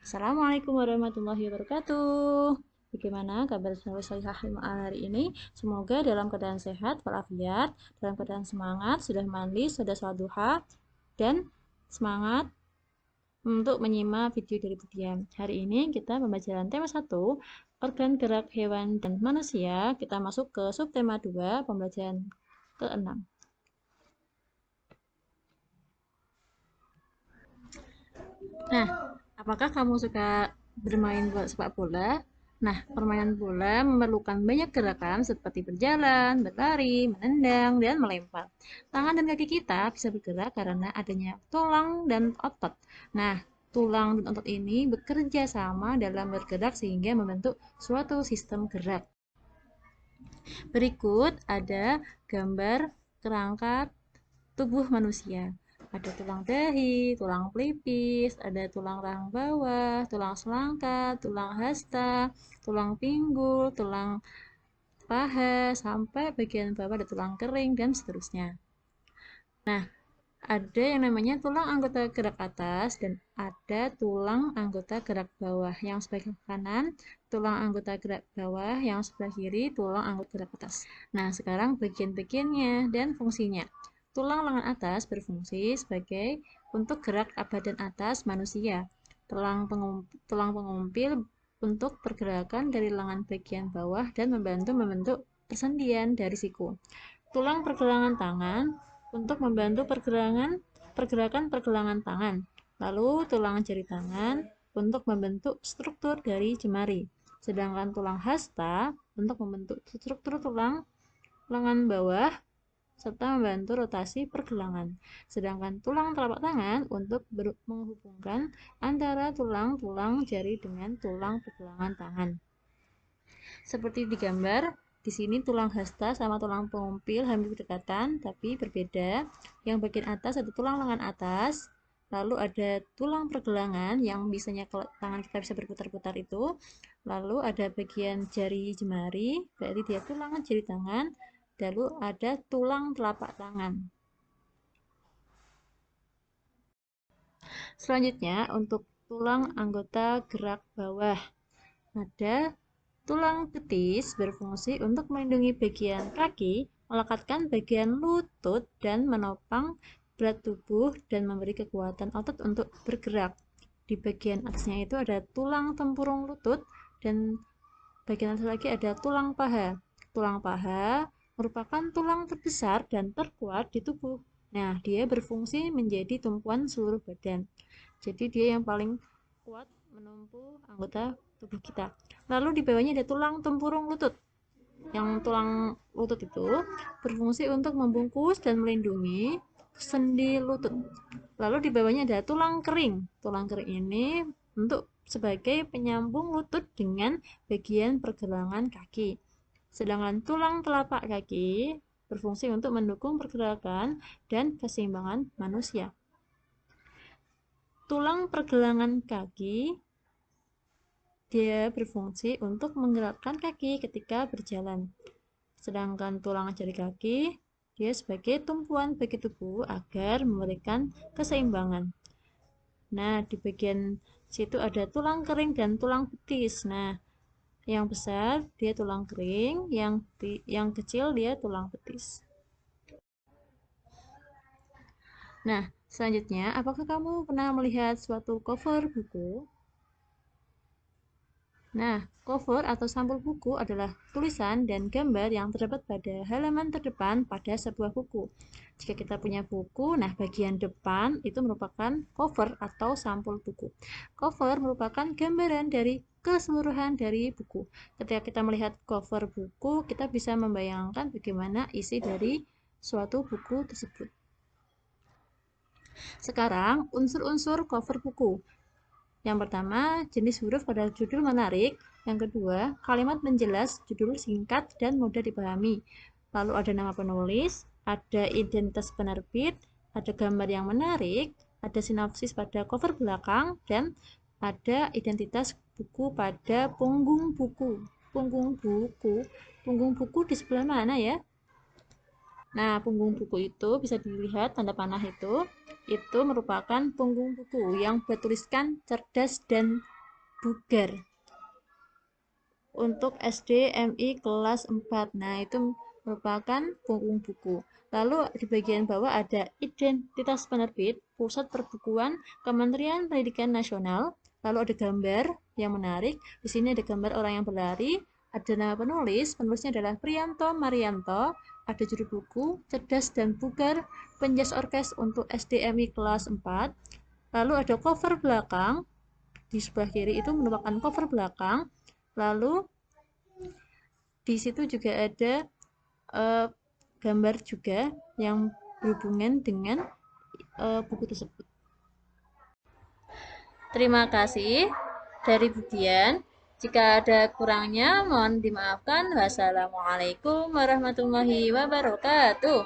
Assalamualaikum warahmatullahi wabarakatuh. Bagaimana kabar sahabat salihah hari ini? Semoga dalam keadaan sehat walafiat, dalam keadaan semangat, sudah mandi, sudah sholat duha, dan semangat untuk menyimak video dari Bu Dian. Hari ini kita pembelajaran tema 1, organ gerak hewan dan manusia. Kita masuk ke subtema 2, pembelajaran ke-6. Nah, apakah kamu suka bermain sepak bola? Nah, permainan bola memerlukan banyak gerakan seperti berjalan, berlari, menendang, dan melempar. Tangan dan kaki kita bisa bergerak karena adanya tulang dan otot. Nah, tulang dan otot ini bekerja sama dalam bergerak sehingga membentuk suatu sistem gerak. Berikut ada gambar kerangka tubuh manusia. Ada tulang dahi, tulang pelipis, ada tulang rahang bawah, tulang selangkah, tulang hasta, tulang pinggul, tulang paha, sampai bagian bawah ada tulang kering, dan seterusnya. Nah, ada yang namanya tulang anggota gerak atas dan ada tulang anggota gerak bawah. Yang sebelah kanan, tulang anggota gerak bawah, yang sebelah kiri, tulang anggota gerak atas. Nah, sekarang bagian-bagiannya dan fungsinya. Tulang lengan atas berfungsi sebagai untuk gerak badan atas manusia. Tulang pengumpil untuk pergerakan dari lengan bagian bawah dan membantu membentuk persendian dari siku. Tulang pergelangan tangan untuk membantu pergerakan pergelangan tangan. Lalu tulang jari tangan untuk membentuk struktur dari jemari. Sedangkan tulang hasta untuk membentuk struktur tulang lengan bawah serta membantu rotasi pergelangan. Sedangkan tulang telapak tangan untuk menghubungkan antara tulang-tulang jari dengan tulang pergelangan tangan. Seperti di gambar, di sini tulang hasta sama tulang pengumpil hampir berdekatan, tapi berbeda. Yang bagian atas ada tulang lengan atas, lalu ada tulang pergelangan yang bisanya kalau tangan kita bisa berputar-putar itu. Lalu ada bagian jari jemari, berarti dia tulang jari tangan. Lalu ada tulang telapak tangan. Selanjutnya untuk tulang anggota gerak bawah. Ada tulang betis berfungsi untuk melindungi bagian kaki, melekatkan bagian lutut, dan menopang berat tubuh dan memberi kekuatan otot untuk bergerak. Di bagian atasnya itu ada tulang tempurung lutut dan bagian atas lagi ada tulang paha. Tulang paha merupakan tulang terbesar dan terkuat di tubuh. Nah, dia berfungsi menjadi tumpuan seluruh badan. Jadi dia yang paling kuat menumpu anggota tubuh kita. Lalu di bawahnya ada tulang tempurung lutut. Yang tulang lutut itu berfungsi untuk membungkus dan melindungi sendi lutut. Lalu di bawahnya ada tulang kering. Tulang kering ini untuk sebagai penyambung lutut dengan bagian pergelangan kaki. Sedangkan tulang telapak kaki berfungsi untuk mendukung pergerakan dan keseimbangan manusia. Tulang pergelangan kaki dia berfungsi untuk menggerakkan kaki ketika berjalan. Sedangkan tulang jari kaki dia sebagai tumpuan bagi tubuh agar memberikan keseimbangan. Nah, di bagian situ ada tulang kering dan tulang betis. Nah, yang besar dia tulang kering, yang kecil dia tulang betis. Nah, selanjutnya, apakah kamu pernah melihat suatu cover buku? Nah, cover atau sampul buku adalah tulisan dan gambar yang terdapat pada halaman terdepan pada sebuah buku. Jika kita punya buku, nah bagian depan itu merupakan cover atau sampul buku. Cover merupakan gambaran dari keseluruhan dari buku. Ketika kita melihat cover buku, kita bisa membayangkan bagaimana isi dari suatu buku tersebut. Sekarang, unsur-unsur cover buku. Yang pertama, jenis huruf pada judul menarik. Yang kedua, kalimat menjelas, judul singkat dan mudah dipahami. Lalu ada nama penulis, ada identitas penerbit, ada gambar yang menarik, ada sinopsis pada cover belakang, dan ada identitas buku pada punggung buku. Punggung buku di sebelah mana ya? Nah, punggung buku itu bisa dilihat tanda panah itu merupakan punggung buku yang bertuliskan cerdas dan Bugar untuk SD MI kelas 4. Nah, itu merupakan punggung buku. Lalu di bagian bawah ada identitas penerbit, Pusat Perbukuan Kementerian Pendidikan Nasional. Lalu ada gambar yang menarik. Di sini ada gambar orang yang berlari, ada nama penulis, penulisnya adalah Priyanto Marianto, ada judul buku, Cerdas dan Bugar, Penjas Orkes untuk SDMI kelas 4. Lalu ada cover belakang, di sebelah kiri itu merupakan cover belakang. Lalu di situ juga ada gambar juga yang berhubungan dengan buku tersebut. Terima kasih dari Budian. Jika ada kurangnya, mohon dimaafkan. Wassalamualaikum warahmatullahi wabarakatuh.